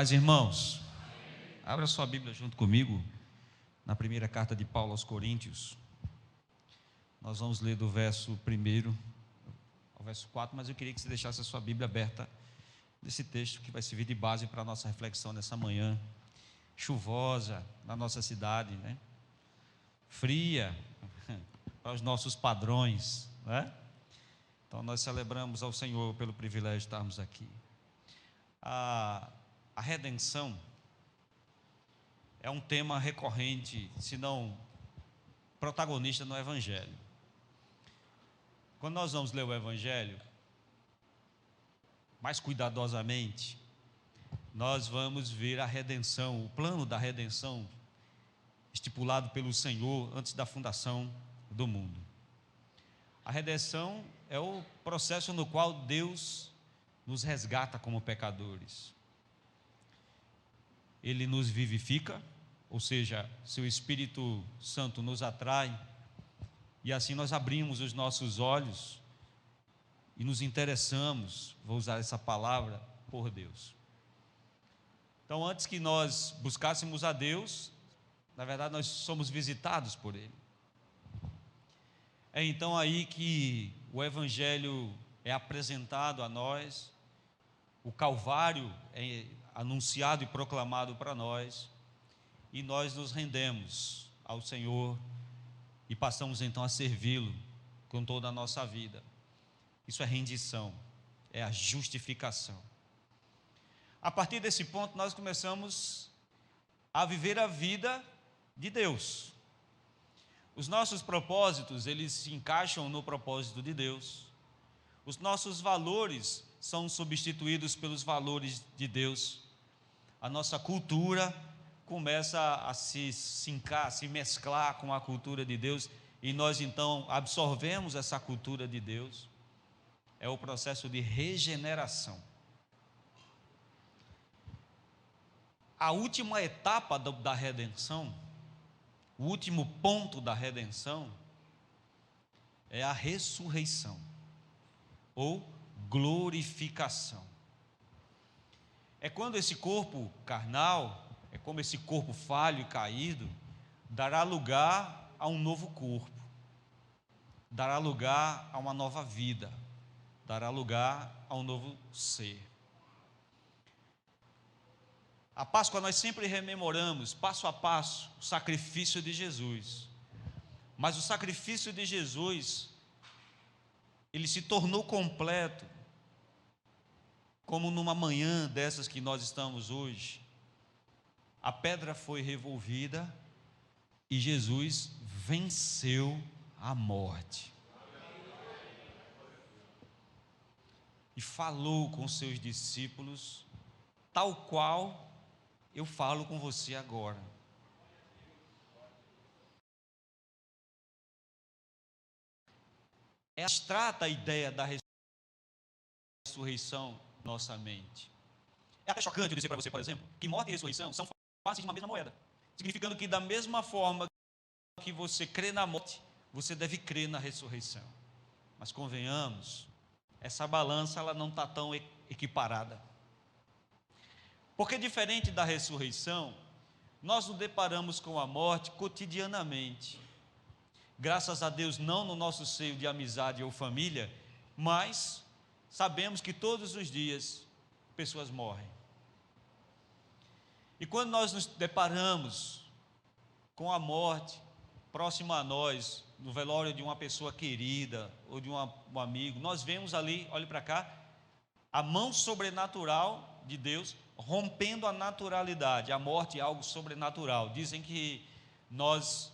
paz, irmãos. Abra sua Bíblia junto comigo, na primeira carta de Paulo aos Coríntios. Nós vamos ler do verso 1 ao verso 4, mas eu queria que você deixasse a sua Bíblia aberta nesse texto que vai servir de base para a nossa reflexão nessa manhã chuvosa na nossa cidade, né? Fria para os nossos padrões, né? Então nós celebramos ao Senhor pelo privilégio de estarmos aqui. A redenção é um tema recorrente, se não protagonista no Evangelho. Quando nós vamos ler o Evangelho, mais cuidadosamente, nós vamos ver a redenção, o plano da redenção estipulado pelo Senhor antes da fundação do mundo. A redenção é o processo no qual Deus nos resgata como pecadores. Ele nos vivifica, ou seja, seu Espírito Santo nos atrai, e assim nós abrimos os nossos olhos e nos interessamos, vou usar essa palavra, por Deus. Então, antes que nós buscássemos a Deus, na verdade nós somos visitados por Ele. É então aí que o Evangelho é apresentado a nós, o Calvário é anunciado e proclamado para nós, e nós nos rendemos ao Senhor e passamos então a servi-lo com toda a nossa vida. Isso é rendição, é a justificação. A partir desse ponto nós começamos a viver a vida de Deus. Os nossos propósitos, eles se encaixam no propósito de Deus. Os nossos valores são substituídos pelos valores de Deus. A nossa cultura começa a se mesclar com a cultura de Deus, e nós então absorvemos essa cultura de Deus. É o processo de regeneração. A última etapa da redenção, o último ponto da redenção, é a ressurreição, ou glorificação. É quando esse corpo carnal, é como esse corpo falho e caído, dará lugar a um novo corpo, dará lugar a uma nova vida, dará lugar a um novo ser. A Páscoa nós sempre rememoramos, passo a passo, o sacrifício de Jesus. Mas o sacrifício de Jesus, ele se tornou completo, como numa manhã dessas que nós estamos hoje. A pedra foi revolvida e Jesus venceu a morte. E falou com seus discípulos, tal qual eu falo com você agora. É abstrata a ideia da ressurreição em nossa mente. É até chocante eu dizer para você, por exemplo, que morte e ressurreição são faces de uma mesma moeda, significando que da mesma forma que você crê na morte, você deve crer na ressurreição. Mas convenhamos, essa balança ela não está tão equiparada. Porque diferente da ressurreição, nós nos deparamos com a morte cotidianamente. Graças a Deus, não no nosso seio de amizade ou família, mas sabemos que todos os dias pessoas morrem. E quando nós nos deparamos com a morte próxima a nós, no velório de uma pessoa querida ou de um amigo, nós vemos ali, olhe para cá, a mão sobrenatural de Deus rompendo a naturalidade. A morte é algo sobrenatural. Dizem que nós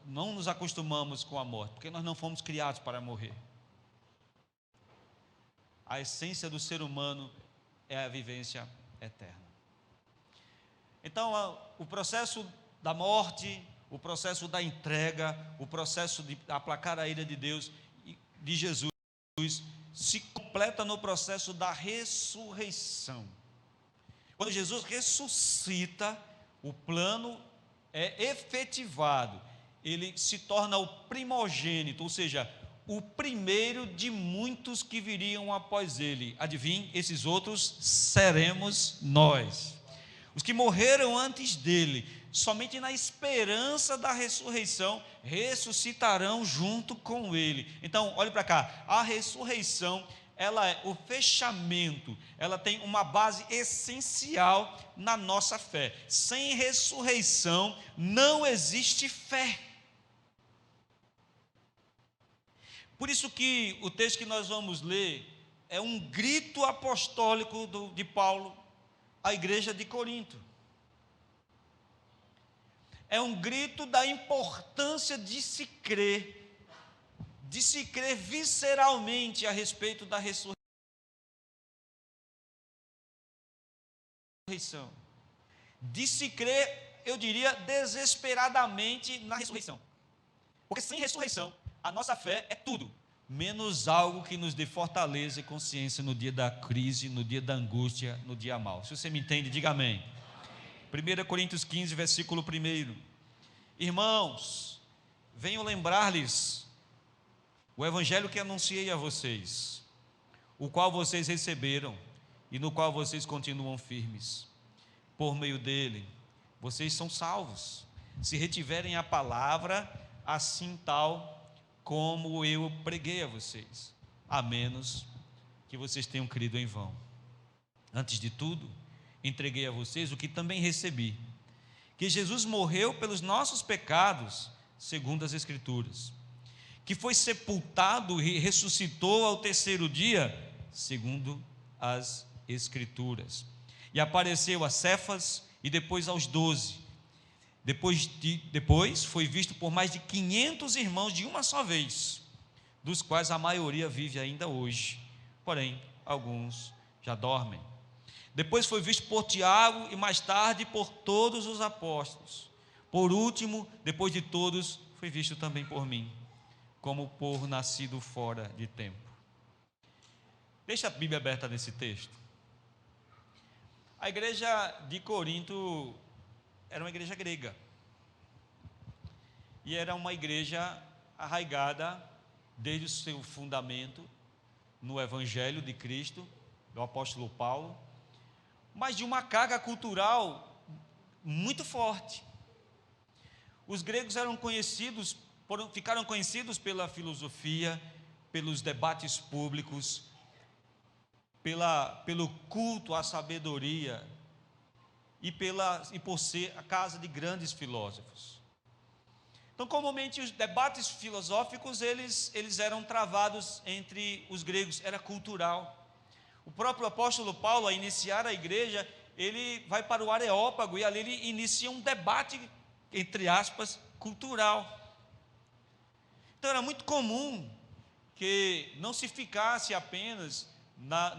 não nos acostumamos com a morte, porque nós não fomos criados para morrer. A essência do ser humano é a vivência eterna. Então, o processo da morte, o processo da entrega, o processo de aplacar a ira de Deus, de Jesus, se completa no processo da ressurreição. Quando Jesus ressuscita, o plano é efetivado, ele se torna o primogênito, ou seja, o primeiro de muitos que viriam após ele. Adivinhe, esses outros seremos nós. Os que morreram antes dele, somente na esperança da ressurreição, ressuscitarão junto com ele. Então, olhe para cá, a ressurreição, ela é o fechamento, ela tem uma base essencial na nossa fé. Sem ressurreição, não existe fé. Por isso que o texto que nós vamos ler é um grito apostólico de Paulo à igreja de Corinto. É um grito da importância de se crer visceralmente a respeito da ressurreição. De se crer, eu diria, desesperadamente na ressurreição. Porque sem ressurreição, a nossa fé é tudo, menos algo que nos dê fortaleza e consciência no dia da crise, no dia da angústia, no dia mau. Se você me entende, diga amém. 1 Coríntios 15, versículo 1. Irmãos, venho lembrar-lhes o evangelho que anunciei a vocês, o qual vocês receberam e no qual vocês continuam firmes. Por meio dele, vocês são salvos, se retiverem a palavra, assim tal como eu preguei a vocês, a menos que vocês tenham crido em vão. Antes de tudo, entreguei a vocês o que também recebi, que Jesus morreu pelos nossos pecados, segundo as Escrituras, que foi sepultado e ressuscitou ao terceiro dia, segundo as Escrituras, e apareceu a Cefas e depois aos 12. Depois foi visto por mais de 500 irmãos de uma só vez, dos quais a maioria vive ainda hoje, porém alguns já dormem. Depois foi visto por Tiago e mais tarde por todos os apóstolos. Por último, depois de todos, foi visto também por mim, como por nascido fora de tempo. Deixa a Bíblia aberta nesse texto. A igreja de Corinto era uma igreja grega, e era uma igreja arraigada desde o seu fundamento no Evangelho de Cristo, do apóstolo Paulo, mas de uma carga cultural muito forte. Os gregos ficaram conhecidos pela filosofia, pelos debates públicos, pelo culto à sabedoria, e por ser a casa de grandes filósofos. Então, comumente, os debates filosóficos, eles eram travados entre os gregos, era cultural. O próprio apóstolo Paulo, a iniciar a igreja, ele vai para o Areópago, e ali ele inicia um debate, entre aspas, cultural. Então, era muito comum que não se ficasse apenas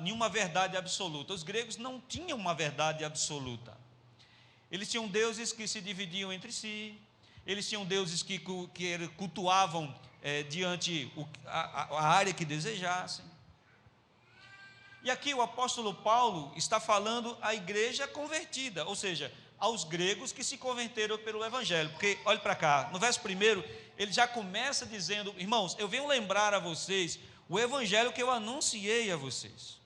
nenhuma verdade absoluta. Os gregos não tinham uma verdade absoluta. Eles tinham deuses que se dividiam entre si, eles tinham deuses que cultuavam diante a área que desejassem. E aqui o apóstolo Paulo está falando à igreja convertida, ou seja, aos gregos que se converteram pelo Evangelho. Porque, olhe para cá, no verso 1, ele já começa dizendo: irmãos, eu venho lembrar a vocês o Evangelho que eu anunciei a vocês.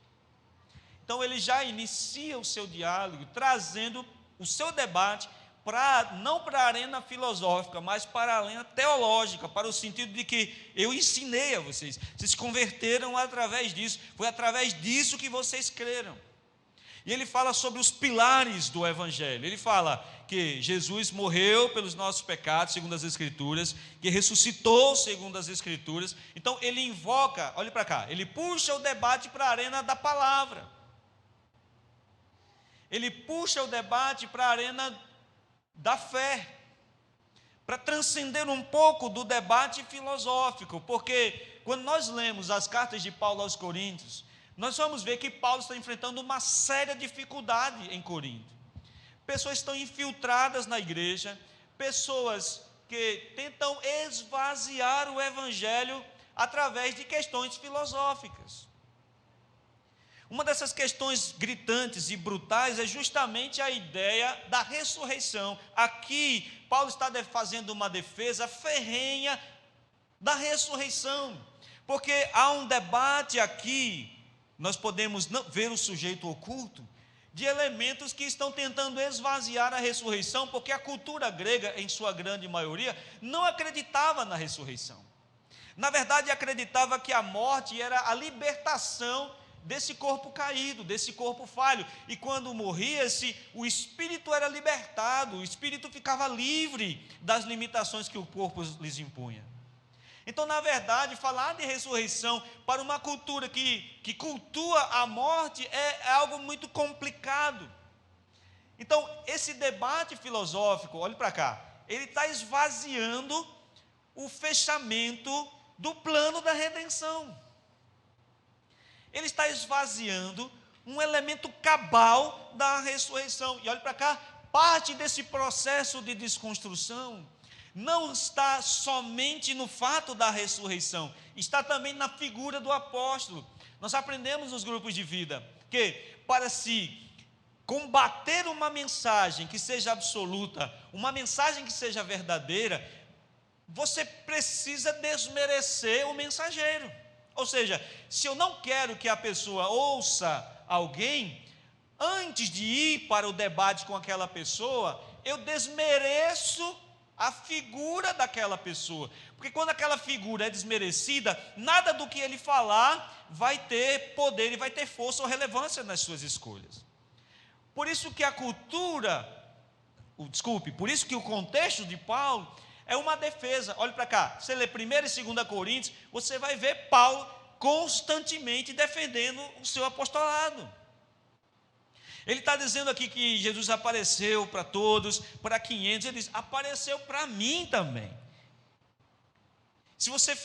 Então ele já inicia o seu diálogo, trazendo o seu debate não para a arena filosófica, mas para a arena teológica, para o sentido de que eu ensinei a vocês, vocês se converteram através disso, foi através disso que vocês creram. E ele fala sobre os pilares do Evangelho. Ele fala que Jesus morreu pelos nossos pecados, segundo as Escrituras, que ressuscitou, segundo as Escrituras. Então ele invoca, olhe para cá, ele puxa o debate para a arena da palavra. Ele puxa o debate para a arena da fé, para transcender um pouco do debate filosófico, porque quando nós lemos as cartas de Paulo aos Coríntios, nós vamos ver que Paulo está enfrentando uma séria dificuldade em Corinto. Pessoas estão infiltradas na igreja, pessoas que tentam esvaziar o Evangelho através de questões filosóficas. Uma dessas questões gritantes e brutais é justamente a ideia da ressurreição. Aqui, Paulo está fazendo uma defesa ferrenha da ressurreição. Porque há um debate aqui, nós podemos ver o sujeito oculto, de elementos que estão tentando esvaziar a ressurreição, porque a cultura grega, em sua grande maioria, não acreditava na ressurreição. Na verdade, acreditava que a morte era a libertação desse corpo caído, desse corpo falho, e quando morria-se, o espírito era libertado, o espírito ficava livre das limitações que o corpo lhes impunha. Então, na verdade, falar de ressurreição para uma cultura que cultua a morte é algo muito complicado. Então, esse debate filosófico, olhe para cá, ele está esvaziando o fechamento do plano da redenção. Ele está esvaziando um elemento cabal da ressurreição. E olhe para cá, parte desse processo de desconstrução não está somente no fato da ressurreição, está também na figura do apóstolo. Nós aprendemos nos grupos de vida que para se combater uma mensagem que seja absoluta, uma mensagem que seja verdadeira, você precisa desmerecer o mensageiro. Ou seja, se eu não quero que a pessoa ouça alguém, antes de ir para o debate com aquela pessoa, eu desmereço a figura daquela pessoa, porque quando aquela figura é desmerecida, nada do que ele falar vai ter poder e vai ter força ou relevância nas suas escolhas. Por isso que por isso que o contexto de Paulo é uma defesa. Olhe para cá, você lê 1 e 2 Coríntios, você vai ver Paulo constantemente defendendo o seu apostolado. Ele está dizendo aqui que Jesus apareceu para todos, para 500, ele diz, apareceu para mim também. Se você,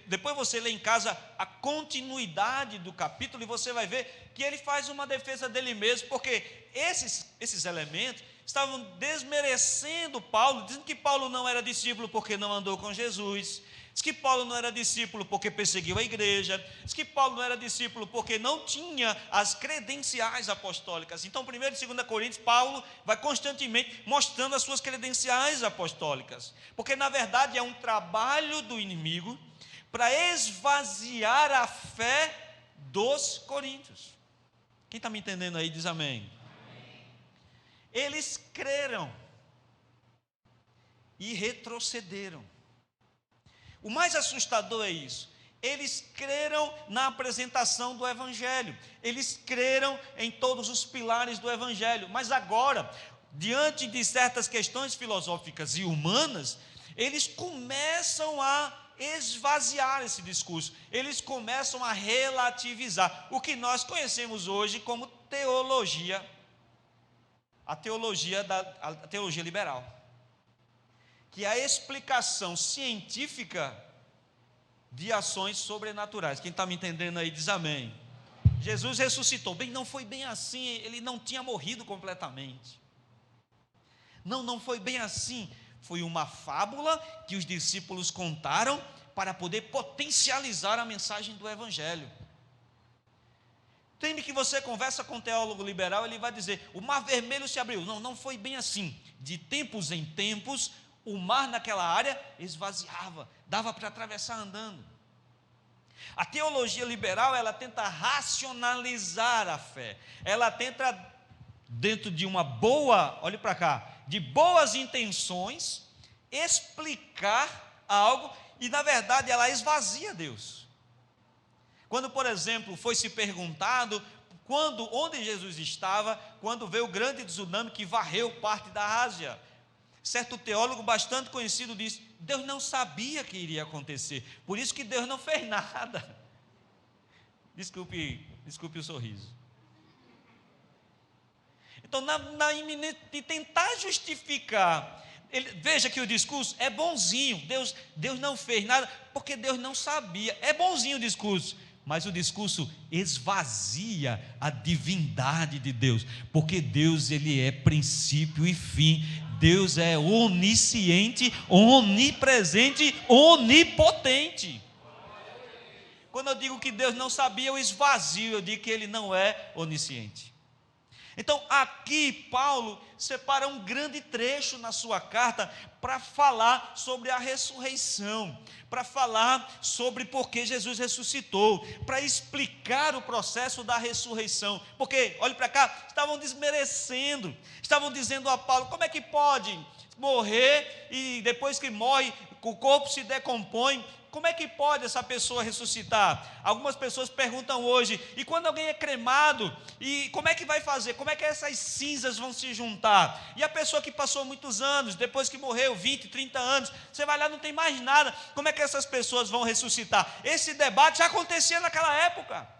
depois você lê em casa a continuidade do capítulo, e você vai ver que ele faz uma defesa dele mesmo, porque esses elementos estavam desmerecendo Paulo, dizendo que Paulo não era discípulo porque não andou com Jesus, diz que Paulo não era discípulo porque perseguiu a igreja, diz que Paulo não era discípulo porque não tinha as credenciais apostólicas. Então, 1 e 2 Coríntios, Paulo vai constantemente mostrando as suas credenciais apostólicas, porque na verdade é um trabalho do inimigo para esvaziar a fé dos coríntios. Quem está me entendendo aí diz amém. Eles creram e retrocederam. O mais assustador é isso. Eles creram na apresentação do Evangelho, eles creram em todos os pilares do Evangelho, mas agora, diante de certas questões filosóficas e humanas, eles começam a esvaziar esse discurso, eles começam a relativizar o que nós conhecemos hoje como teologia, a teologia liberal, que é a explicação científica de ações sobrenaturais. Quem está me entendendo aí diz amém. Jesus ressuscitou. Bem, não foi bem assim, ele não tinha morrido completamente. Não foi bem assim. Foi uma fábula que os discípulos contaram para poder potencializar a mensagem do Evangelho. Tem que você conversa com um teólogo liberal, ele vai dizer, o mar vermelho se abriu. Não foi bem assim. De tempos em tempos, o mar naquela área esvaziava, dava para atravessar andando. A teologia liberal, ela tenta racionalizar a fé, ela tenta, dentro de uma boa, olhe para cá, de boas intenções, explicar algo, e na verdade ela esvazia Deus. Quando, por exemplo, foi se perguntado onde Jesus estava, quando veio o grande tsunami que varreu parte da Ásia, certo teólogo bastante conhecido disse, Deus não sabia que iria acontecer, por isso que Deus não fez nada. Desculpe o sorriso. Então, na iminência de tentar justificar, veja que o discurso é bonzinho, Deus não fez nada, porque Deus não sabia, é bonzinho o discurso, mas o discurso esvazia a divindade de Deus, porque Deus, ele é princípio e fim, Deus é onisciente, onipresente, onipotente. Quando eu digo que Deus não sabia, eu esvazio, eu digo que ele não é onisciente. Então, aqui Paulo separa um grande trecho na sua carta para falar sobre a ressurreição, para falar sobre por que Jesus ressuscitou, para explicar o processo da ressurreição. Porque, olhe para cá, estavam desmerecendo, estavam dizendo a Paulo: como é que pode morrer e depois que morre, o corpo se decompõe? Como é que pode essa pessoa ressuscitar? Algumas pessoas perguntam hoje: e quando alguém é cremado, e como é que vai fazer? Como é que essas cinzas vão se juntar? E a pessoa que passou muitos anos, depois que morreu, 20, 30 anos, você vai lá, não tem mais nada, como é que essas pessoas vão ressuscitar? Esse debate já acontecia naquela época.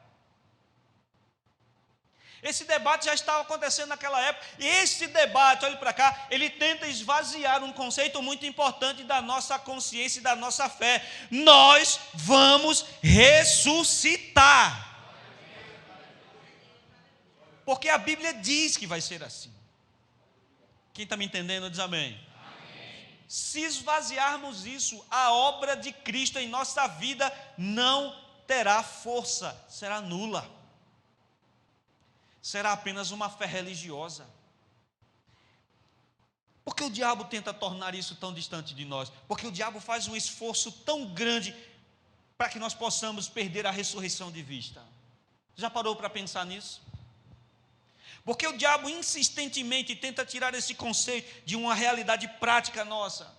Esse debate já estava acontecendo naquela época, e esse debate, olhe para cá, ele tenta esvaziar um conceito muito importante da nossa consciência e da nossa fé: nós vamos ressuscitar, porque a Bíblia diz que vai ser assim. Quem está me entendendo diz amém. Se esvaziarmos isso, a obra de Cristo em nossa vida não terá força, será nula. Será apenas uma fé religiosa. Por que o diabo tenta tornar isso tão distante de nós? Porque o diabo faz um esforço tão grande para que nós possamos perder a ressurreição de vista. Já parou para pensar nisso? Porque o diabo insistentemente tenta tirar esse conceito de uma realidade prática nossa.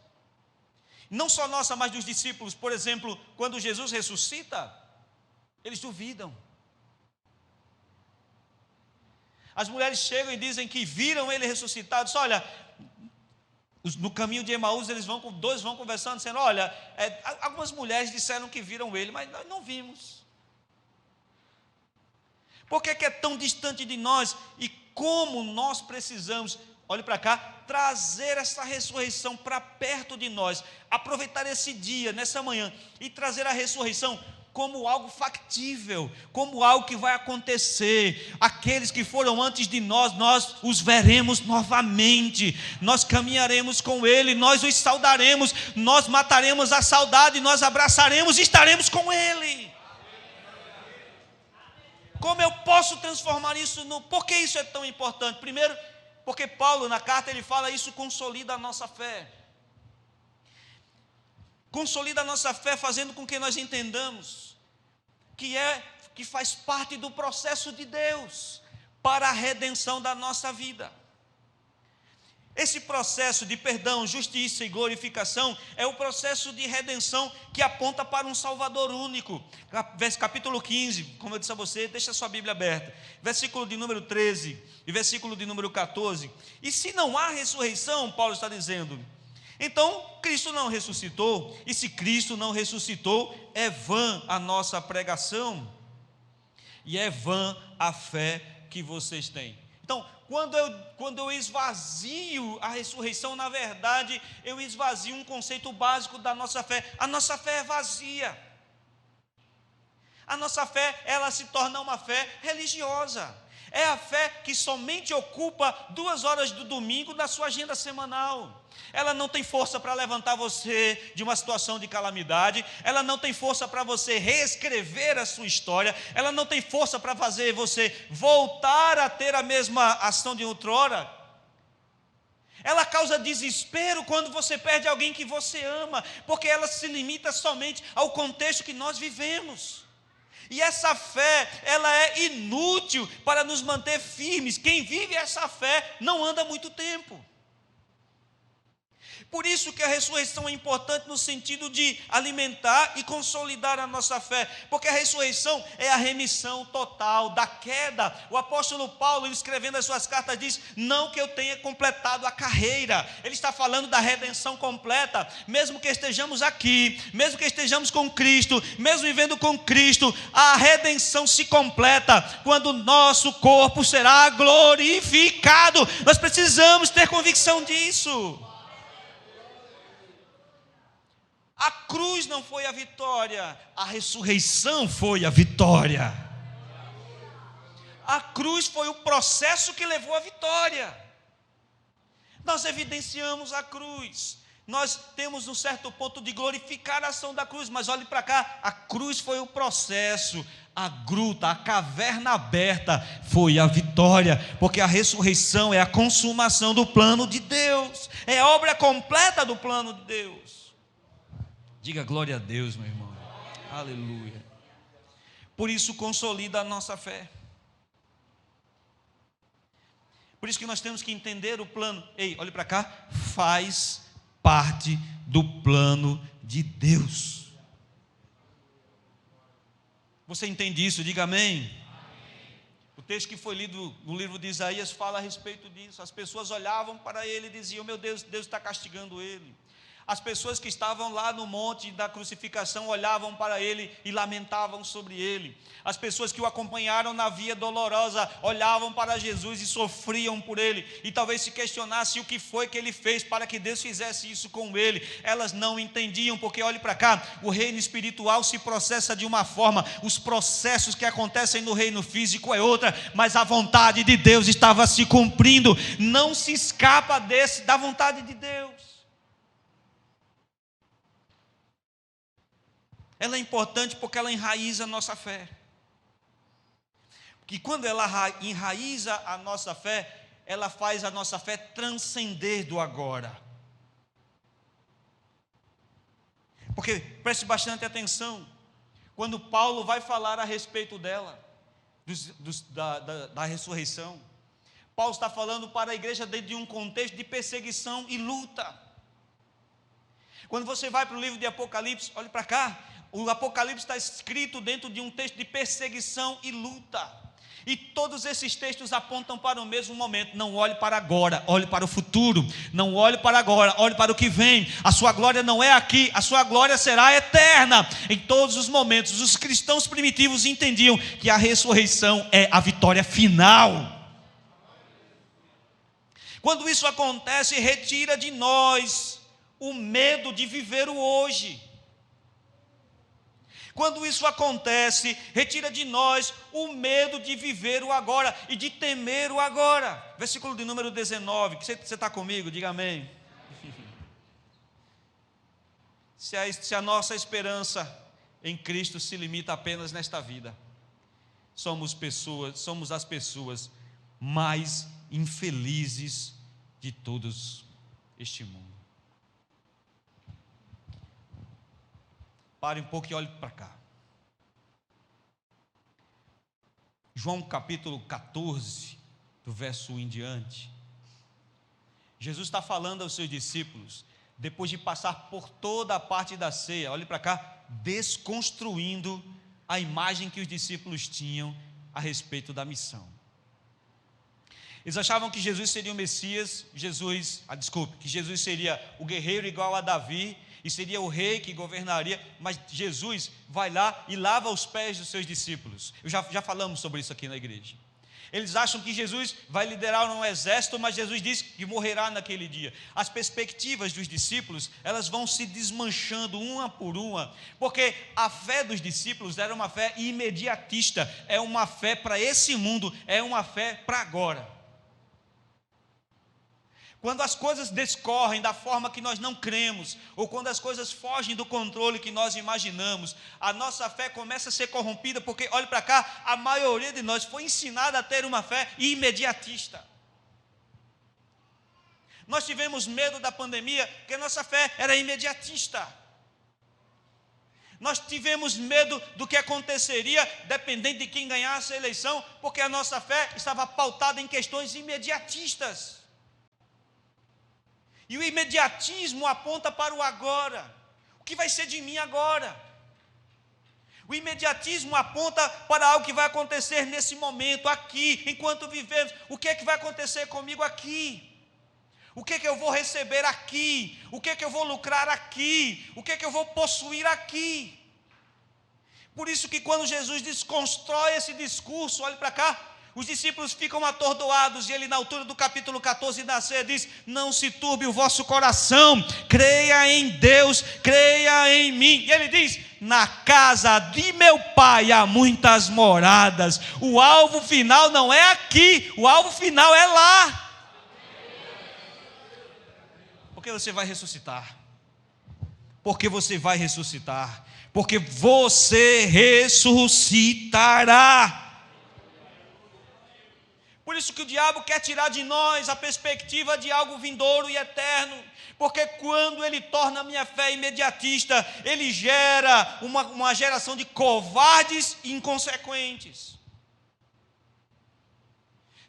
Não só nossa, mas dos discípulos. Por exemplo, quando Jesus ressuscita, eles duvidam. As mulheres chegam e dizem que viram ele ressuscitado. Só olha, no caminho de Emaús, dois vão conversando, dizendo: olha, algumas mulheres disseram que viram ele, mas nós não vimos. Por que é tão distante de nós? E como nós precisamos, olhe para cá, trazer essa ressurreição para perto de nós, aproveitar esse dia, nessa manhã, e trazer a ressurreição como algo factível, como algo que vai acontecer. Aqueles que foram antes de nós os veremos novamente, nós caminharemos com Ele, nós os saudaremos, nós mataremos a saudade, nós abraçaremos e estaremos com Ele. Como eu posso transformar isso por que isso é tão importante? Primeiro, porque Paulo na carta ele fala: isso consolida a nossa fé. Consolida a nossa fé fazendo com que nós entendamos que faz parte do processo de Deus para a redenção da nossa vida. Esse processo de perdão, justiça e glorificação é o processo de redenção que aponta para um Salvador único. Capítulo 15, como eu disse a você, deixa a sua Bíblia aberta. Versículo de número 13 e versículo de número 14. E se não há ressurreição, Paulo está dizendo, então Cristo não ressuscitou. E se Cristo não ressuscitou, é vã a nossa pregação e é vã a fé que vocês têm. Então, quando eu esvazio a ressurreição, na verdade, eu esvazio um conceito básico da nossa fé. A nossa fé é vazia. A nossa fé, ela se torna uma fé religiosa. É a fé que somente ocupa 2 horas do domingo na sua agenda semanal. Ela não tem força para levantar você de uma situação de calamidade. Ela não tem força para você reescrever a sua história. Ela não tem força para fazer você voltar a ter a mesma ação de outrora. Ela causa desespero quando você perde alguém que você ama, porque ela se limita somente ao contexto que nós vivemos. E essa fé, ela é inútil para nos manter firmes. Quem vive essa fé não anda muito tempo. Por isso que a ressurreição é importante no sentido de alimentar e consolidar a nossa fé, porque a ressurreição é a remissão total da queda. O apóstolo Paulo, escrevendo as suas cartas, diz: não que eu tenha completado a carreira. Ele está falando da redenção completa. Mesmo que estejamos aqui, mesmo que estejamos com Cristo, mesmo vivendo com Cristo, a redenção se completa quando o nosso corpo será glorificado. Nós precisamos ter convicção disso. A cruz não foi a vitória, a ressurreição foi a vitória. A cruz foi o processo que levou à vitória. Nós evidenciamos a cruz, Nós temos um certo ponto de glorificar a ação da cruz, mas olhe para cá, a cruz foi o processo, a gruta, a caverna aberta foi a vitória, porque a ressurreição é a consumação do plano de Deus, é a obra completa do plano de Deus. Diga glória a Deus, meu irmão. Aleluia. Por isso consolida a nossa fé. Por isso que nós temos que entender o plano. Ei, olhe para cá, faz parte do plano de Deus. Você entende isso? Diga amém. Amém. O texto que foi lido no livro de Isaías fala a respeito disso. As pessoas olhavam para ele e diziam: meu Deus, Deus está castigando ele. As pessoas que estavam lá no monte da crucificação olhavam para ele e lamentavam sobre ele. As pessoas que o acompanharam na via dolorosa olhavam para Jesus e sofriam por ele. E talvez se questionassem o que foi que ele fez para que Deus fizesse isso com ele. Elas não entendiam, porque olhe para cá, o reino espiritual se processa de uma forma, os processos que acontecem no reino físico é outra, mas a vontade de Deus estava se cumprindo. Não se escapa da vontade de Deus. Ela é importante porque ela enraiza a nossa fé. Porque quando ela enraiza a nossa fé, ela faz a nossa fé transcender do agora. Porque, preste bastante atenção, quando Paulo vai falar a respeito dela, da ressurreição, Paulo está falando para a igreja dentro de um contexto de perseguição e luta. Quando você vai para o livro de Apocalipse, olhe para cá, o Apocalipse está escrito dentro de um texto de perseguição e luta. E todos esses textos apontam para o mesmo momento. Não olhe para agora, olhe para o futuro. Não olhe para agora, olhe para o que vem. A sua glória não é aqui, a sua glória será eterna. Em todos os momentos, os cristãos primitivos entendiam que a ressurreição é a vitória final. Quando isso acontece, retira de nós o medo de viver o hoje. Quando isso acontece, retira de nós o medo de viver o agora e de temer o agora. Versículo de número 19, você está comigo? Diga amém. Se a nossa esperança em Cristo se limita apenas nesta vida, somos as pessoas mais infelizes de todos este mundo. Pare um pouco e olhe para cá. João capítulo 14, do verso 1 em diante. Jesus está falando aos seus discípulos, depois de passar por toda a parte da ceia, olhe para cá, desconstruindo a imagem que os discípulos tinham a respeito da missão. Eles achavam que Jesus seria o Messias, que Jesus seria o guerreiro igual a Davi, e seria o rei que governaria, mas Jesus vai lá e lava os pés dos seus discípulos. Já falamos sobre isso aqui na igreja. Eles acham que Jesus vai liderar um exército, mas Jesus diz que morrerá naquele dia. As perspectivas dos discípulos, elas vão se desmanchando uma por uma, porque a fé dos discípulos era uma fé imediatista, é uma fé para esse mundo, é uma fé para agora. Quando as coisas descorrem da forma que nós não cremos, ou quando as coisas fogem do controle que nós imaginamos, a nossa fé começa a ser corrompida, porque, olhe para cá, a maioria de nós foi ensinada a ter uma fé imediatista. Nós tivemos medo da pandemia, porque a nossa fé era imediatista. Nós tivemos medo do que aconteceria, dependendo de quem ganhasse a eleição, porque a nossa fé estava pautada em questões imediatistas. E o imediatismo aponta para o agora. O que vai ser de mim agora? O imediatismo aponta para algo que vai acontecer nesse momento, aqui, enquanto vivemos. O que é que vai acontecer comigo aqui? O que é que eu vou receber aqui? O que é que eu vou lucrar aqui? O que é que eu vou possuir aqui? Por isso que quando Jesus desconstrói esse discurso, olhe para cá, os discípulos ficam atordoados, e ele na altura do capítulo 14 da ceia diz: não se turbe o vosso coração, creia em Deus, creia em mim. E ele diz: na casa de meu pai há muitas moradas. O alvo final não é aqui, o alvo final é lá. Porque você vai ressuscitar. porque você vai ressuscitar, porque você ressuscitará. Por isso que o diabo quer tirar de nós a perspectiva de algo vindouro e eterno, porque quando ele torna a minha fé imediatista, ele gera uma geração de covardes e inconsequentes.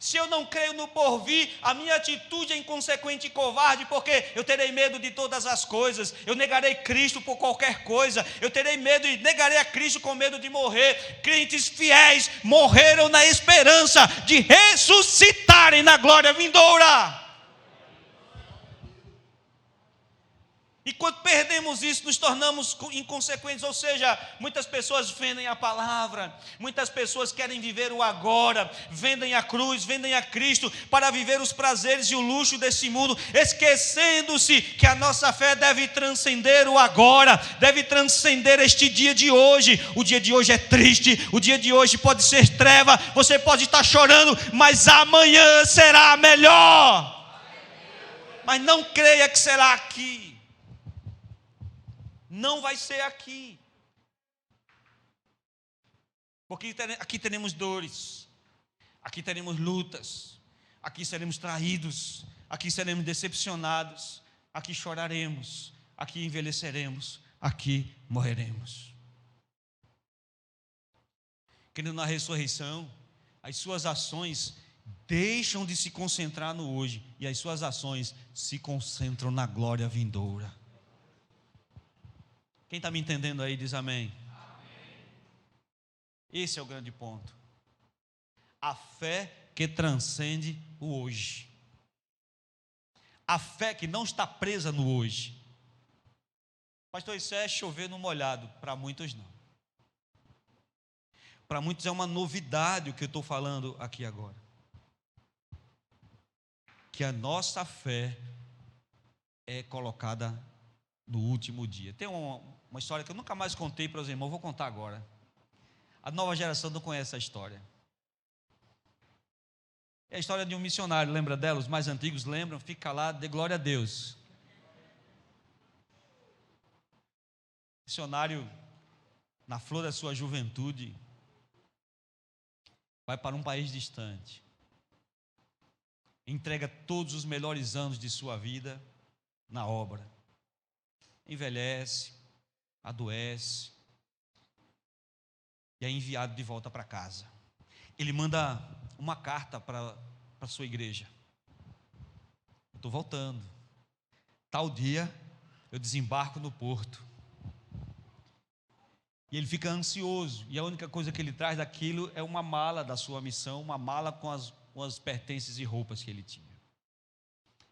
Se eu não creio no porvir, a minha atitude é inconsequente e covarde, porque eu terei medo de todas as coisas, eu negarei Cristo por qualquer coisa, eu terei medo e negarei a Cristo com medo de morrer. Crentes fiéis morreram na esperança de ressuscitarem na glória vindoura. E quando perdemos isso, nos tornamos inconsequentes, ou seja, muitas pessoas vendem a palavra, muitas pessoas querem viver o agora, vendem a cruz, vendem a Cristo, para viver os prazeres e o luxo desse mundo, esquecendo-se que a nossa fé deve transcender o agora, deve transcender este dia de hoje. O dia de hoje é triste, o dia de hoje pode ser treva, você pode estar chorando, mas amanhã será melhor. Mas não creia que será aqui. Não vai ser aqui, porque aqui teremos dores, aqui teremos lutas, aqui seremos traídos, aqui seremos decepcionados, aqui choraremos, aqui envelheceremos, aqui morreremos. Querido, na ressurreição, as suas ações deixam de se concentrar no hoje, e as suas ações se concentram na glória vindoura. Quem está me entendendo aí, diz amém. Amém. Esse é o grande ponto. A fé que transcende o hoje. A fé que não está presa no hoje. Pastor, isso é chover no molhado. Para muitos não. Para muitos é uma novidade o que eu estou falando aqui agora. Que a nossa fé é colocada no último dia. Tem uma história que eu nunca mais contei para os irmãos, vou contar agora. A nova geração não conhece a história. É a história de um missionário, lembra dela? Os mais antigos lembram? Fica lá, dê glória a Deus. Missionário, na flor da sua juventude, vai para um país distante, entrega todos os melhores anos de sua vida na obra, envelhece, adoece e é enviado de volta para casa. Ele manda uma carta para a sua igreja: estou voltando, tal dia eu desembarco no porto. E ele fica ansioso, e a única coisa que ele traz daquilo é uma mala da sua missão, uma mala com as pertences e roupas que ele tinha.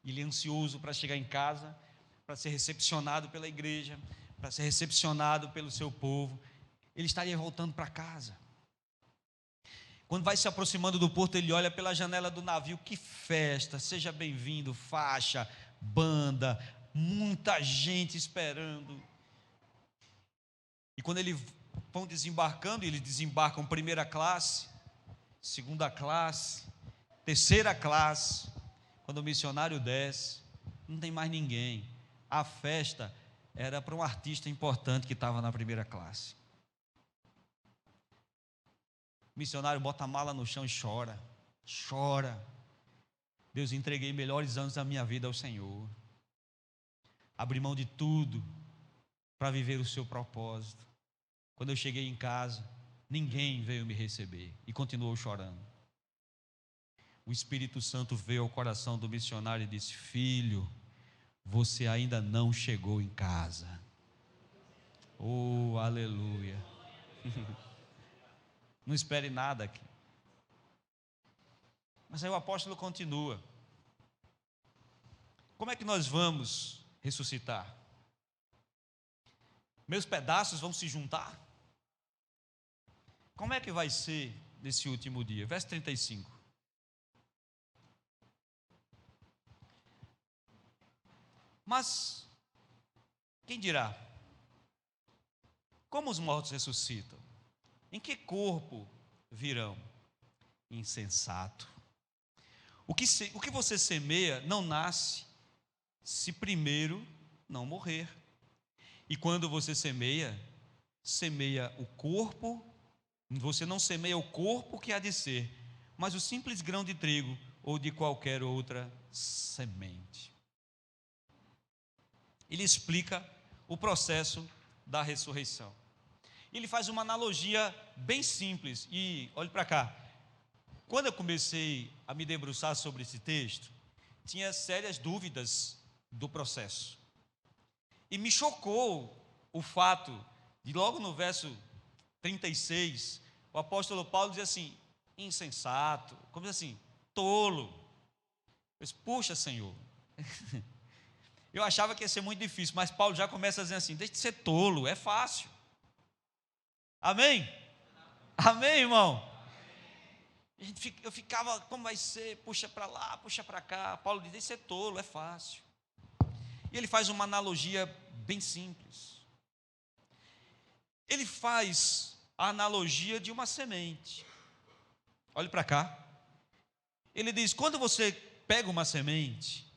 Ele é ansioso para chegar em casa, para ser recepcionado pela igreja, para ser recepcionado pelo seu povo. Ele estaria voltando para casa. Quando vai se aproximando do porto, ele olha pela janela do navio: que festa, seja bem-vindo, faixa, banda, muita gente esperando. E quando eles vão desembarcando, eles desembarcam primeira classe, segunda classe, terceira classe. Quando o missionário desce, não tem mais ninguém. A festa era para um artista importante que estava na primeira classe. O missionário bota a mala no chão e chora. Chora. Deus, entreguei melhores anos da minha vida ao Senhor. Abri mão de tudo para viver o seu propósito. Quando eu cheguei em casa, ninguém veio me receber. E continuou chorando. O Espírito Santo veio ao coração do missionário e disse: filho, você ainda não chegou em casa. Oh, aleluia. Não espere nada aqui. Mas aí o apóstolo continua: como é que nós vamos ressuscitar? Meus pedaços vão se juntar? Como é que vai ser nesse último dia? Verso 35. Mas quem dirá? Como os mortos ressuscitam? Em que corpo virão? Insensato. O que você semeia não nasce se primeiro não morrer. E quando você semeia o corpo, você não semeia o corpo que há de ser, mas o simples grão de trigo ou de qualquer outra semente. Ele explica o processo da ressurreição. Ele faz uma analogia bem simples. E olhe para cá, quando eu comecei a me debruçar sobre esse texto, tinha sérias dúvidas do processo. E me chocou o fato de logo no verso 36, o apóstolo Paulo diz assim, insensato, como diz assim, tolo. Eu disse, puxa, Senhor, eu achava que ia ser muito difícil, mas Paulo já começa a dizer assim, deixa de ser tolo, é fácil. Amém? Amém, irmão? Eu ficava, como vai ser? Puxa para lá, puxa para cá. Paulo diz, deixa de ser tolo, é fácil. E ele faz uma analogia bem simples. Ele faz a analogia de uma semente. Olhe para cá. Ele diz, quando você pega uma semente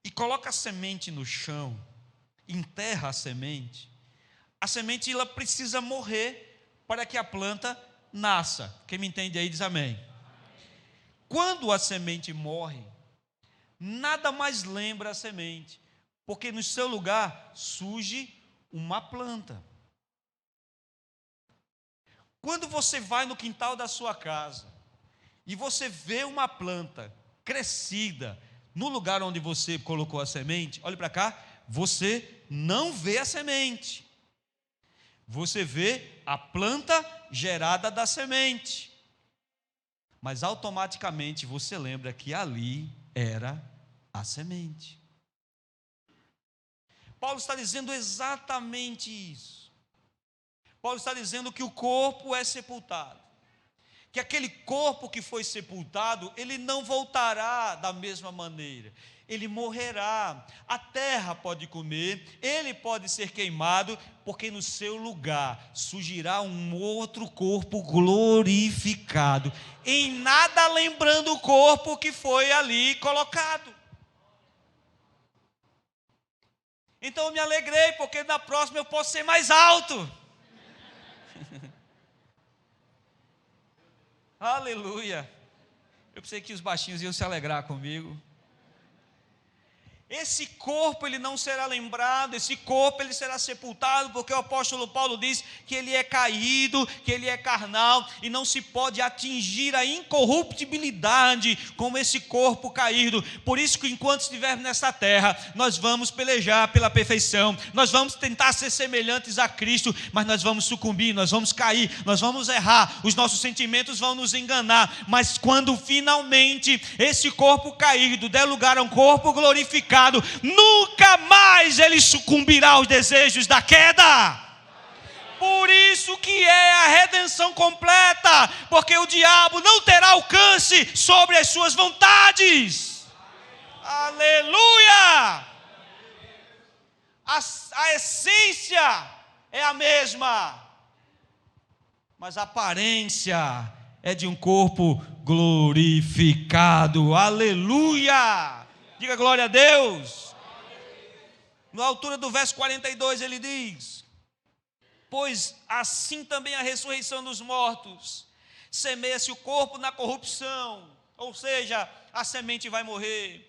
e coloca a semente no chão, enterra a semente ela precisa morrer para que a planta nasça. Quem me entende aí diz amém. Quando a semente morre, nada mais lembra a semente, porque no seu lugar surge uma planta. Quando você vai no quintal da sua casa e você vê uma planta crescida no lugar onde você colocou a semente, olhe para cá, você não vê a semente. Você vê a planta gerada da semente. Mas automaticamente você lembra que ali era a semente. Paulo está dizendo exatamente isso. Paulo está dizendo que o corpo é sepultado, que aquele corpo que foi sepultado, ele não voltará da mesma maneira, ele morrerá, a terra pode comer, ele pode ser queimado, porque no seu lugar surgirá um outro corpo glorificado, em nada lembrando o corpo que foi ali colocado. Então eu me alegrei, porque na próxima eu posso ser mais alto. Aleluia. Eu pensei que os baixinhos iam se alegrar comigo. Esse corpo ele não será lembrado, esse corpo ele será sepultado, porque o apóstolo Paulo diz que ele é caído, que ele é carnal, e não se pode atingir a incorruptibilidade com esse corpo caído. Por isso que enquanto estivermos nessa terra, nós vamos pelejar pela perfeição, nós vamos tentar ser semelhantes a Cristo, mas nós vamos sucumbir, nós vamos cair, nós vamos errar, os nossos sentimentos vão nos enganar, mas quando finalmente esse corpo caído der lugar a um corpo glorificado, nunca mais ele sucumbirá aos desejos da queda. Por isso que é a redenção completa, porque o diabo não terá alcance sobre as suas vontades. Aleluia! A essência é a mesma, mas a aparência é de um corpo glorificado. Aleluia! Diga glória a Deus. Na altura do verso 42 ele diz, pois assim também a ressurreição dos mortos, semeia-se o corpo na corrupção, ou seja, a semente vai morrer,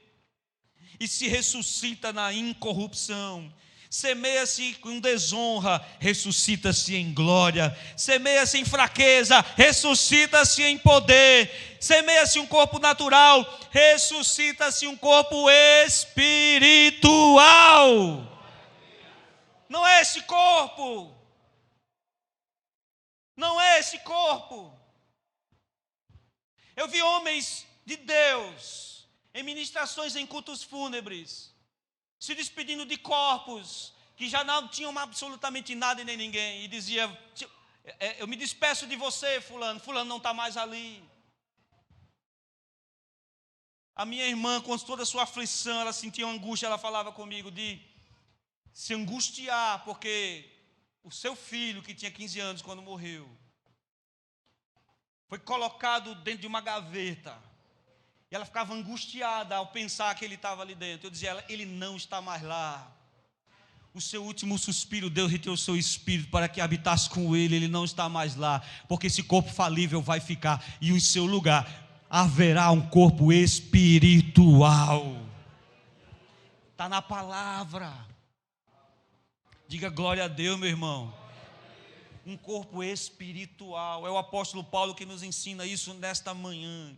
e se ressuscita na incorrupção. Semeia-se com desonra, ressuscita-se em glória. Semeia-se em fraqueza, ressuscita-se em poder. Semeia-se um corpo natural, ressuscita-se um corpo espiritual. Não é esse corpo. Não é esse corpo. Eu vi homens de Deus em ministrações em cultos fúnebres, se despedindo de corpos que já não tinham absolutamente nada e nem ninguém, e dizia, eu me despeço de você, fulano não está mais ali. A minha irmã, com toda a sua aflição, ela sentia uma angústia, ela falava comigo de se angustiar, porque o seu filho, que tinha 15 anos quando morreu, foi colocado dentro de uma gaveta. E ela ficava angustiada ao pensar que ele estava ali dentro. Eu dizia a ela, ele não está mais lá. o seu último suspiro, Deus retirou o seu espírito para que habitasse com ele. Ele não está mais lá, porque esse corpo falível vai ficar, e em seu lugar haverá um corpo espiritual. Está na palavra. Diga glória a Deus, meu irmão. Um corpo espiritual. É o apóstolo Paulo que nos ensina isso nesta manhã.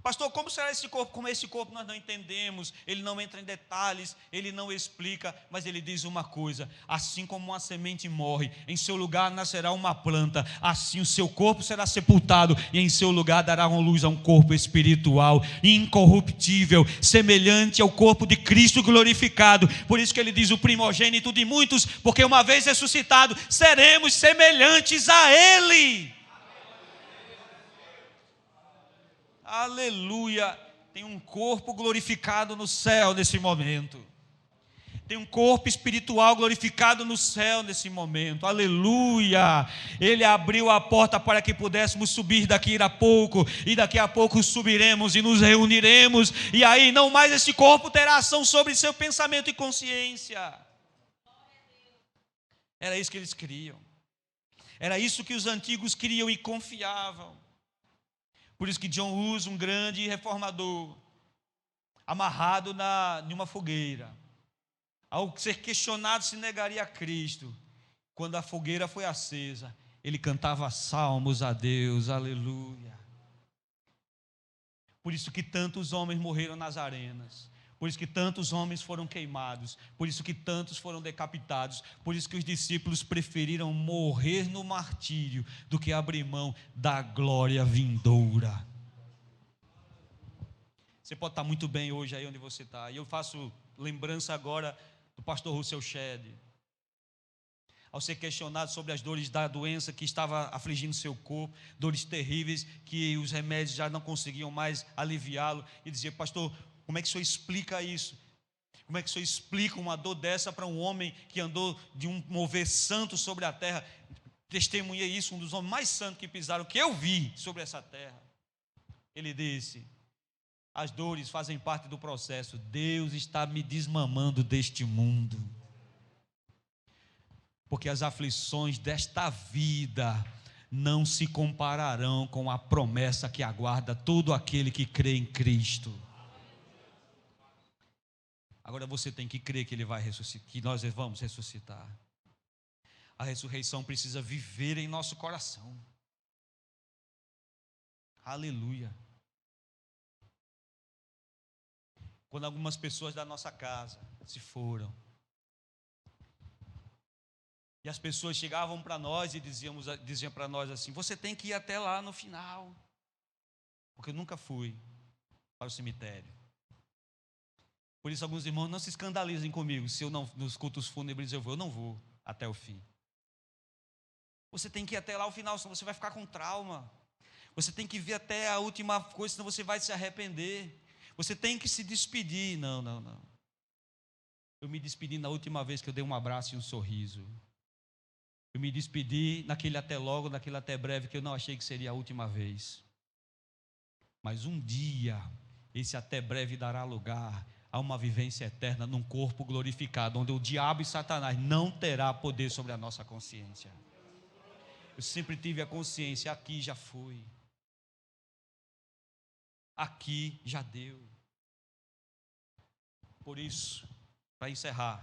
Pastor, como será esse corpo? Como esse corpo nós não entendemos, ele não entra em detalhes, ele não explica, mas ele diz uma coisa: assim como uma semente morre, em seu lugar nascerá uma planta, assim o seu corpo será sepultado, e em seu lugar dará luz a um corpo espiritual, incorruptível, semelhante ao corpo de Cristo glorificado. Por isso que ele diz: o primogênito de muitos, porque uma vez ressuscitado, seremos semelhantes a ele. Aleluia, tem um corpo glorificado no céu nesse momento, tem um corpo espiritual glorificado no céu nesse momento, aleluia. Ele abriu a porta para que pudéssemos subir daqui a pouco, e daqui a pouco subiremos e nos reuniremos, e aí não mais esse corpo terá ação sobre seu pensamento e consciência. Era isso que eles queriam, era isso que os antigos queriam e confiavam. Por isso que John Hus, um grande reformador, amarrado em uma fogueira, ao ser questionado se negaria a Cristo, quando a fogueira foi acesa, ele cantava salmos a Deus, aleluia. Por isso que tantos homens morreram nas arenas, por isso que tantos homens foram queimados, por isso que tantos foram decapitados, por isso que os discípulos preferiram morrer no martírio do que abrir mão da glória vindoura. Você pode estar muito bem hoje aí onde você está, e eu faço lembrança agora do pastor Russell Shedd, ao ser questionado sobre as dores da doença que estava afligindo seu corpo, dores terríveis que os remédios já não conseguiam mais aliviá-lo, e dizia: pastor, como é que o senhor explica isso? Como é que o senhor explica uma dor dessa para um homem que andou de um mover santo sobre a terra? Testemunhei isso, um dos homens mais santos que pisaram, que eu vi sobre essa terra. Ele disse: as dores fazem parte do processo. Deus está me desmamando deste mundo, porque as aflições desta vida não se compararão com a promessa que aguarda todo aquele que crê em Cristo. Agora você tem que crer que Ele vai ressuscitar, que nós vamos ressuscitar. A ressurreição precisa viver em nosso coração. Aleluia. Quando algumas pessoas da nossa casa se foram, e as pessoas chegavam para nós e diziam para nós assim: você tem que ir até lá no final, porque eu nunca fui para o cemitério. Por isso alguns irmãos não se escandalizem comigo, se eu não, nos cultos fúnebres eu não vou até o fim. Você tem que ir até lá ao final, senão você vai ficar com trauma. Você tem que ver até a última coisa, senão você vai se arrepender. Você tem que se despedir. Não. Eu me despedi na última vez que eu dei um abraço e um sorriso. Eu me despedi naquele até logo, naquele até breve, que eu não achei que seria a última vez. Mas um dia, esse até breve dará lugar a uma vivência eterna num corpo glorificado, onde o diabo e Satanás não terá poder sobre a nossa consciência. Eu sempre tive a consciência: aqui já foi, aqui já deu. Por isso, para encerrar,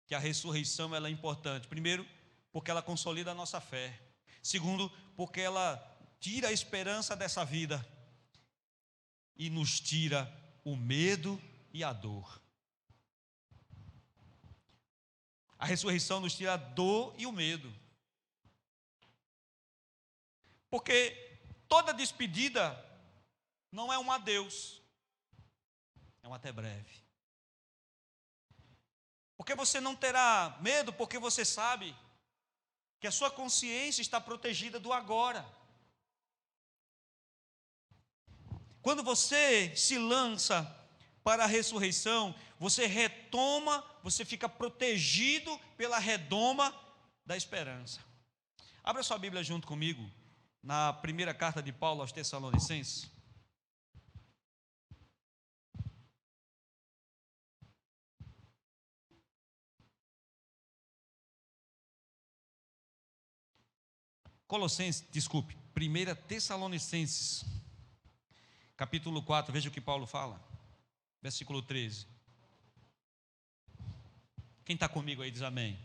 que a ressurreição ela é importante. Primeiro, porque ela consolida a nossa fé. Segundo, porque ela tira a esperança dessa vida e nos tira o medo e a dor. A ressurreição nos tira a dor e o medo. Porque toda despedida não é um adeus, é um até breve. Porque você não terá medo, porque você sabe que a sua consciência está protegida do agora. Quando você se lança para a ressurreição, você retoma, você fica protegido pela redoma da esperança. Abra sua Bíblia junto comigo, na primeira carta de Paulo aos Tessalonicenses. 1 Tessalonicenses, capítulo 4, veja o que Paulo fala, versículo 13. Quem está comigo aí diz amém.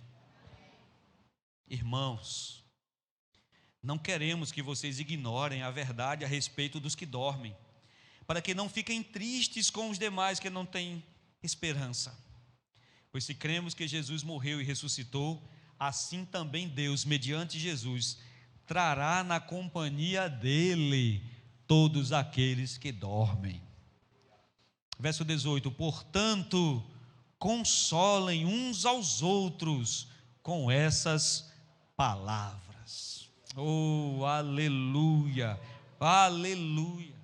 Irmãos, não queremos que vocês ignorem a verdade a respeito dos que dormem, para que não fiquem tristes com os demais que não têm esperança. Pois se cremos que Jesus morreu e ressuscitou, assim também Deus, mediante Jesus, trará na companhia dele todos aqueles que dormem. Verso 18: portanto, consolem uns aos outros com essas palavras. Oh, aleluia, aleluia.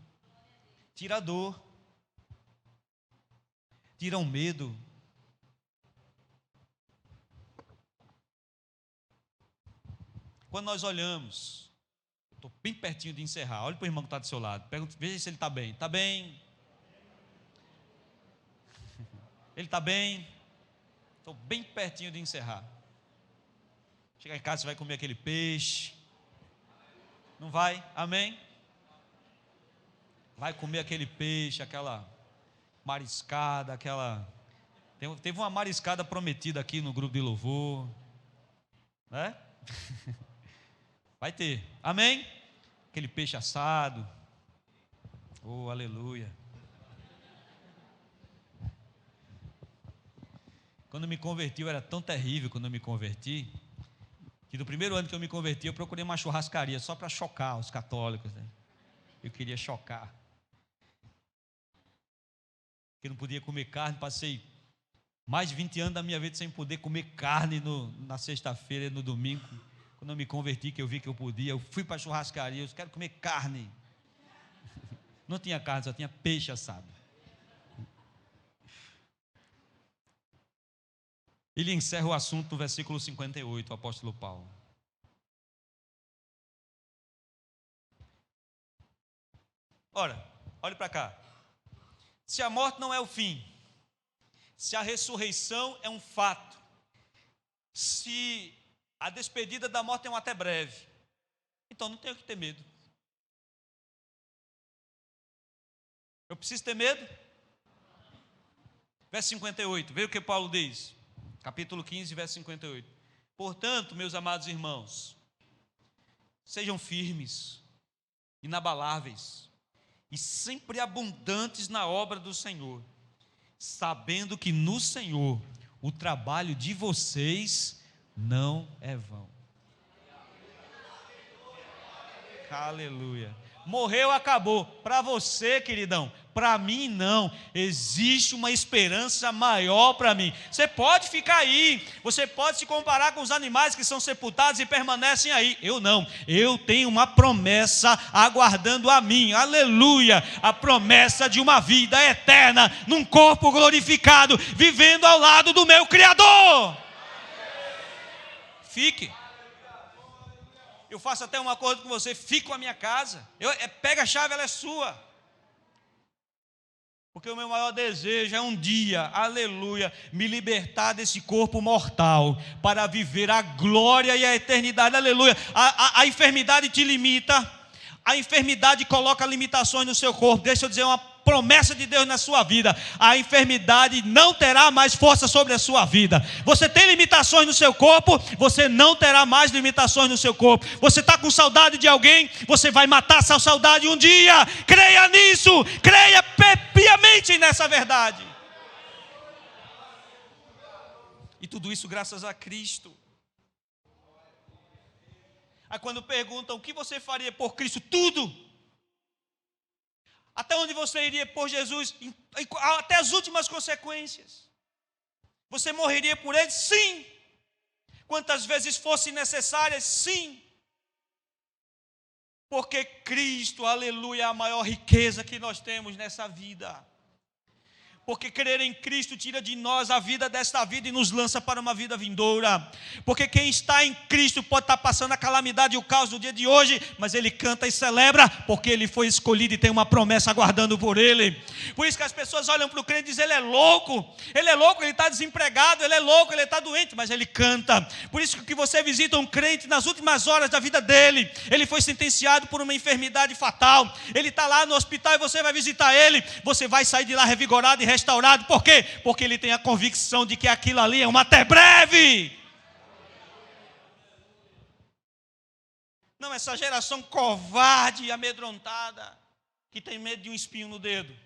Tira a dor, tira o medo. Quando nós olhamos, estou bem pertinho de encerrar, olha para o irmão que está do seu lado, veja se ele está bem. Está bem? Ele está bem? Estou bem pertinho de encerrar. Chegar em casa, você vai comer aquele peixe. Não vai? Amém? Vai comer aquele peixe, aquela mariscada, aquela... Teve uma mariscada prometida aqui no grupo de louvor, né? Vai ter, amém? Aquele peixe assado. Oh, aleluia. Quando eu me converti, eu era tão terrível quando eu me converti, que no primeiro ano que eu me converti, eu procurei uma churrascaria só para chocar os católicos, né? Eu queria chocar. Porque não podia comer carne, passei mais de 20 anos da minha vida sem poder comer carne na sexta-feira e no domingo. Quando eu me converti, que eu vi que eu podia, eu fui para a churrascaria, eu quero comer carne. Não tinha carne, só tinha peixe assado. Ele encerra o assunto no versículo 58, o apóstolo Paulo. Ora, olhe para cá. Se a morte não é o fim, se a ressurreição é um fato, se a despedida da morte é um até breve, então não tenho que ter medo. Eu preciso ter medo? Verso 58, veja o que Paulo diz. Capítulo 15, verso 58. Portanto, meus amados irmãos, sejam firmes, inabaláveis e sempre abundantes na obra do Senhor, sabendo que no Senhor o trabalho de vocês não é vão. Aleluia. Morreu, acabou. Para você, queridão, para mim não. Existe uma esperança maior para mim. Você pode ficar aí, você pode se comparar com os animais que são sepultados e permanecem aí. Eu não. Eu tenho uma promessa aguardando a mim. Aleluia. A promessa de uma vida eterna, num corpo glorificado, vivendo ao lado do meu Criador. Fique. Eu faço até um acordo com você, fique com a minha casa. Pega a chave, ela é sua. Porque o meu maior desejo é um dia, aleluia, me libertar desse corpo mortal, para viver a glória e a eternidade, aleluia. A enfermidade te limita, a enfermidade coloca limitações no seu corpo. Deixa eu dizer uma promessa de Deus na sua vida: a enfermidade não terá mais força sobre a sua vida. Você tem limitações no seu corpo, você não terá mais limitações no seu corpo. Você está com saudade de alguém, você vai matar essa saudade um dia. Creia nisso, creia piamente nessa verdade. E tudo isso graças a Cristo. Aí quando perguntam o que você faria por Cristo, tudo. Até onde você iria por Jesus? Até as últimas consequências. Você morreria por Ele? Sim. Quantas vezes fossem necessárias? Sim. Porque Cristo, aleluia, é a maior riqueza que nós temos nessa vida. Porque crer em Cristo tira de nós a vida desta vida e nos lança para uma vida vindoura. Porque quem está em Cristo pode estar passando a calamidade e o caos do dia de hoje, mas ele canta e celebra, porque ele foi escolhido e tem uma promessa aguardando por ele. Por isso que as pessoas olham para o crente e dizem: ele é louco, ele está desempregado, ele é louco, ele está doente, mas ele canta. Por isso que você visita um crente nas últimas horas da vida dele, ele foi sentenciado por uma enfermidade fatal, ele está lá no hospital e você vai visitar ele, você vai sair de lá revigorado e restaurado. Por quê? Porque ele tem a convicção de que aquilo ali é uma até breve. Não essa geração covarde e amedrontada, que tem medo de um espinho no dedo.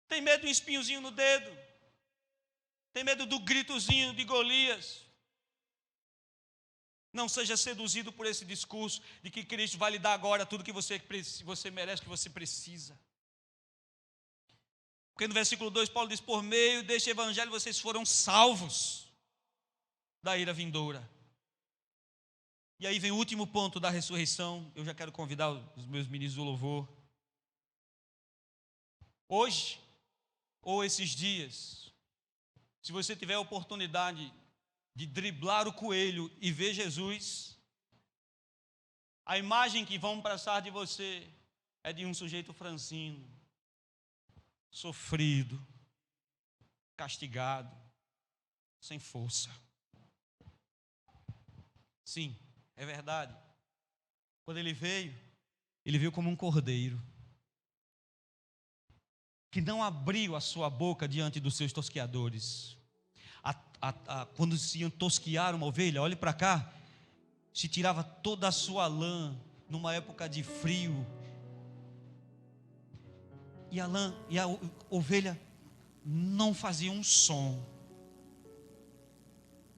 Tem medo de um espinhozinho no dedo. Tem medo do gritozinho de Golias. Não seja seduzido por esse discurso de que Cristo vai lhe dar agora tudo que você merece, que você precisa. Porque no versículo 2 Paulo diz: por meio deste evangelho vocês foram salvos da ira vindoura. E aí vem o último ponto da ressurreição. Eu já quero convidar os meus ministros do louvor. Hoje, ou esses dias, se você tiver a oportunidade de driblar o coelho e ver Jesus, a imagem que vão passar de você é de um sujeito franzino, sofrido, castigado, sem força. Sim, é verdade. Quando ele veio como um cordeiro, que não abriu a sua boca diante dos seus tosqueadores. Quando se iam tosquear uma ovelha, olhe para cá, se tirava toda a sua lã numa época de frio, e a ovelha não fazia um som,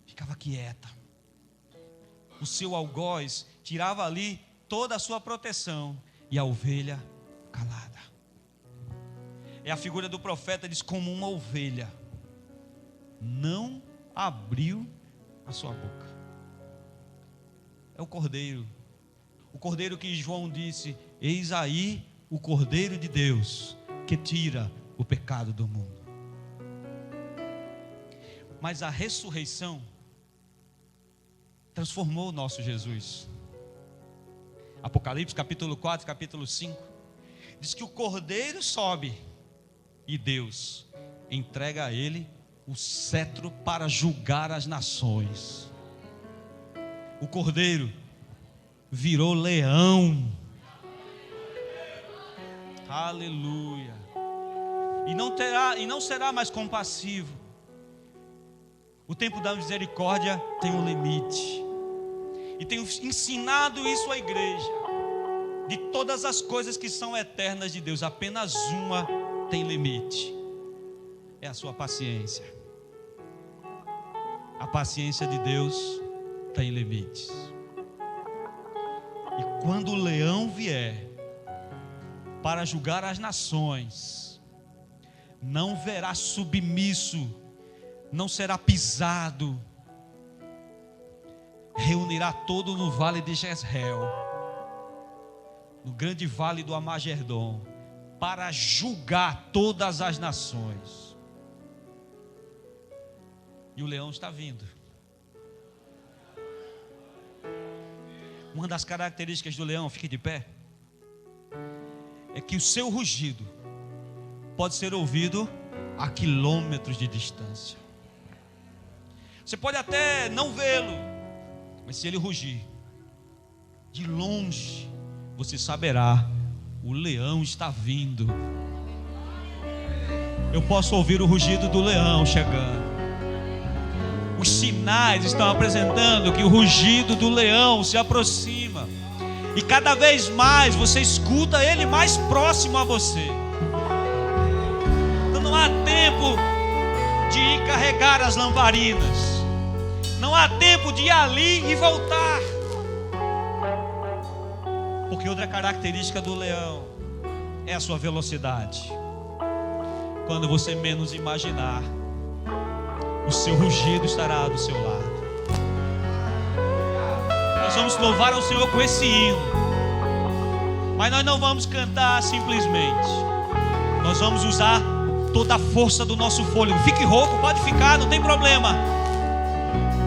ficava quieta. O seu algoz tirava ali toda a sua proteção, e a ovelha calada. É a figura do profeta, diz: como uma ovelha não abriu a sua boca. É o cordeiro que João disse: eis aí o cordeiro de Deus, que tira o pecado do mundo. Mas a ressurreição transformou o nosso Jesus. Apocalipse capítulo 4, capítulo 5 diz que o cordeiro sobe e Deus entrega a ele o cetro para julgar as nações. O cordeiro virou leão. Aleluia. E não será mais compassivo. O tempo da misericórdia tem um limite. E tenho ensinado isso à igreja. De todas as coisas que são eternas de Deus, apenas uma tem limite. É a sua paciência. A paciência de Deus tem limites. E quando o leão vier para julgar as nações, não verá submisso, não será pisado, reunirá todo no vale de Jezreel, no grande vale do Amagerdon, para julgar todas as nações. E o leão está vindo. Uma das características do leão, fique de pé, é que o seu rugido pode ser ouvido a quilômetros de distância. Você pode até não vê-lo, mas se ele rugir, de longe você saberá: o leão está vindo. Eu posso ouvir o rugido do leão chegando. Os sinais estão apresentando que o rugido do leão se aproxima. E cada vez mais você escuta ele mais próximo a você. Então não há tempo de ir carregar as lamparinas. Não há tempo de ir ali e voltar. Porque outra característica do leão é a sua velocidade. Quando você menos imaginar, o seu rugido estará do seu lado. Nós vamos louvar ao Senhor com esse hino, mas nós não vamos cantar simplesmente. Nós vamos usar toda a força do nosso fôlego. Fique rouco, pode ficar, não tem problema.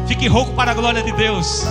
Fique rouco para a glória de Deus.